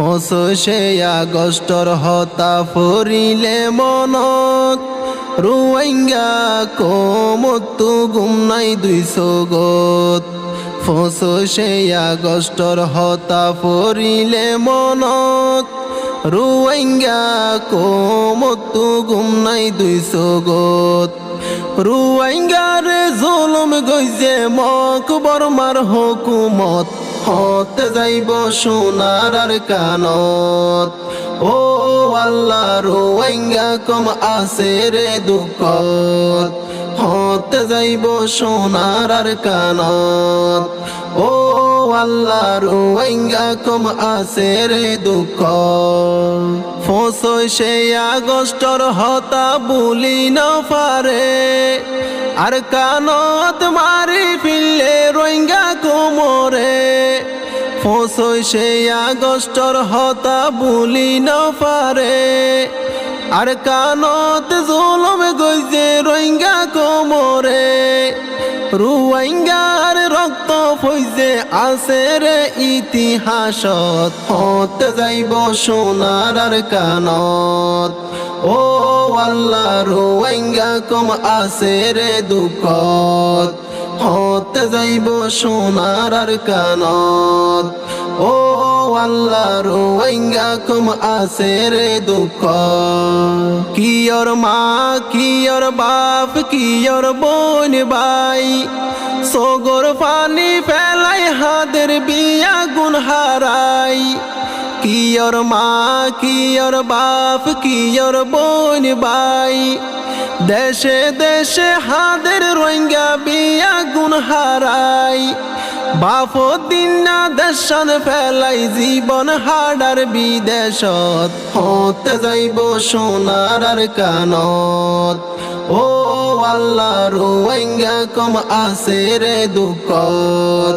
ফসে আগষ্টৰ হতা ফৰিলে মনত রোহিঙ্গা কমতো গুম নাই 200 গত ফসে আগষ্টৰ হতা ফৰিলে মনত রোহিঙ্গা কমতো গুম নাই 200 গত রোহিঙ্গার জুলুম গইছে মকবরমার হুকুমত হতে যাইব সোনার আর কানত ও আল্লাহ রোহিঙ্গা কম আছে রে দুঃখত হতে যাইব সোনার আর কানত ও আল্লাহ রোহিঙ্গা কম আছে রে দুঃখ ফসে আগষ্টৰ হতা বুলি নফাৰে আর কানত মারি ফিরলে রোহিঙ্গা কোমরে ফসে আগষ্টৰ হতা বুলি নফারে আর কানত জুলুম গইছে রোহিঙ্গা কোমরে রোহিঙ্গার রক্ত ফইছে আছে রে ইতিহাসত হতে যাইব সোনার আর কানত ও আল্লাহ রোহিঙ্গা কম আছে রে দুঃখত হতে যাইব সোনার আর কানত ও আল্লাহ রোহিঙ্গা কম আছে রে দুঃখ কিয়র মা কিয়র বাপ কিয়র বোন ভাই সগর পানি ফেলাই হাদের বিয়া গুণ হারাই কিয়র মা কিয়র বাপ কিয়র বোন ভাই দেশে দেশে হাদের রোহিঙ্গা বিয়া গুণ হারাই বাপ দিন না দেশন ফেলাই জীবন হাডার বিদেশত হতে যাইব সোনার আর কানত ও আল্লাহ রোহিঙ্গা কম আছে রে দুঃখত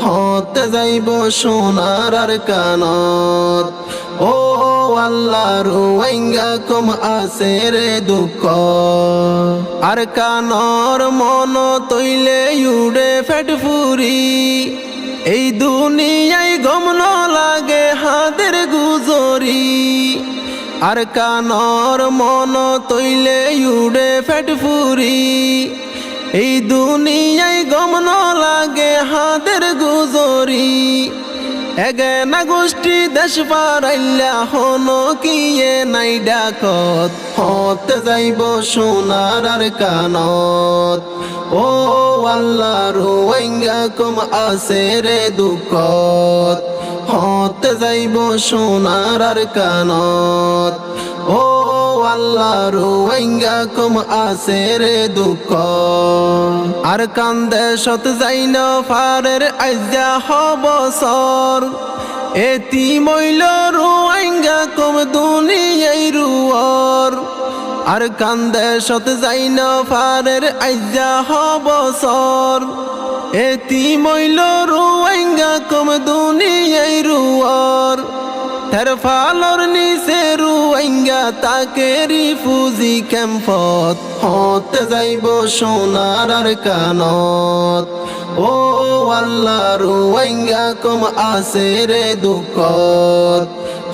হতে যাইব সোনার আর কানত ও আল্লাহ রোহিঙ্গা কম আছে রে দুঃখ আর কানর মন তৈলে উড়ে ফেট ফুরি এই দুনিয়ায় গম ন লাগে হাতের গুজরি আর কানর মন তৈলে উড়ে ফেট ফুরি এই দুনিয়ায় গম ন লাগে হাতের গুজরি এগেনা গোষ্ঠী দেশ পারাইলা হনো কিয়ে নাই ডাকত হতে যাইব সোনার আর কানত ও আল্লাহ রোহিঙ্গা কম আছে রে দুঃখত হতে যাইব সোনার আর কানত ও আল্লাহ রোহিঙ্গা কম আছে রে দুঃখ আর কান্দে সত যাই না ফারের আজ্জা হবসর এতি মইল রোহিঙ্গা কম দুনিয়াই রুয়র আর কান্দে সত যাই না ফারের আজ্জা হবসর এতি মইল রোহিঙ্গা কম দুনিয়াই রুয়র তার ফালর নিচে রোহিঙ্গা তাকে রিফুজি ক্যাম্পত হতে যাইব সোনার আর কানত ও আল্লাহ রোহিঙ্গা কম আছে রে দুঃখত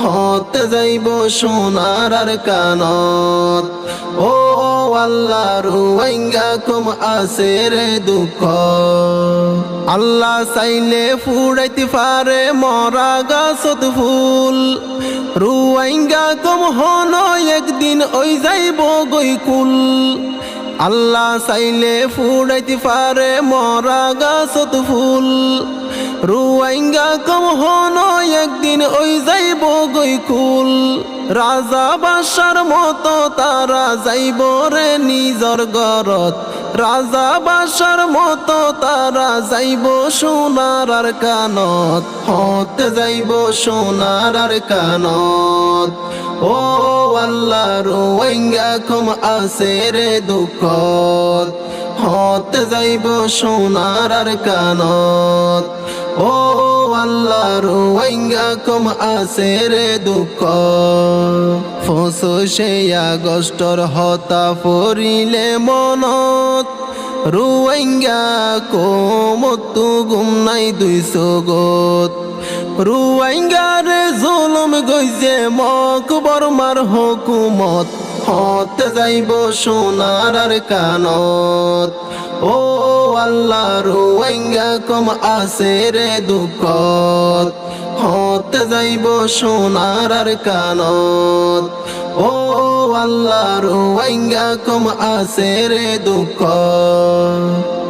হতে যাইব সোনার আর কানত ও আল্লাহ রোহিঙ্গা কম আছে রে দুঃখ আল্লাহ চাইলে ফুড়াইতে পারে মরা গাছত ফুল রোহিঙ্গা কম হন একদিন ওই যাইব গৈকুল আল্লাহ চাইলে ফুড়াইতে পারে মরা গাছত ফুল রোহিঙ্গা কম হন একদিন ওই যাইব গৈকুল রাজা বাদশার মতো তারা যাইব রে নিজর ঘরত রাজা বাদশার মতো তারা যাইব সোনার আর কানত হতে যাইব সোনার আর কানত ও আল্লাহ রোহিঙ্গা কম আছে রে দুঃখত হতে যাইব সোনার আর কানত ও আল্লাহ রোহিঙ্গা কম আছে রে দুঃখ ফসে আগষ্টৰ হতা ফৰিলে মনত রোহিঙ্গা কমতো গুম নাই 200 গত রোহিঙ্গার জুলুম যুগ হইছে মকবরমার হুকুমত হতে যাইব সোনার আর কানত ও আল্লাহ রোহিঙ্গা কম আছে রে দুঃখত হতে যাইব সোনার আর কানত ও আল্লাহ রোহিঙ্গা কম আছে রে দুঃখত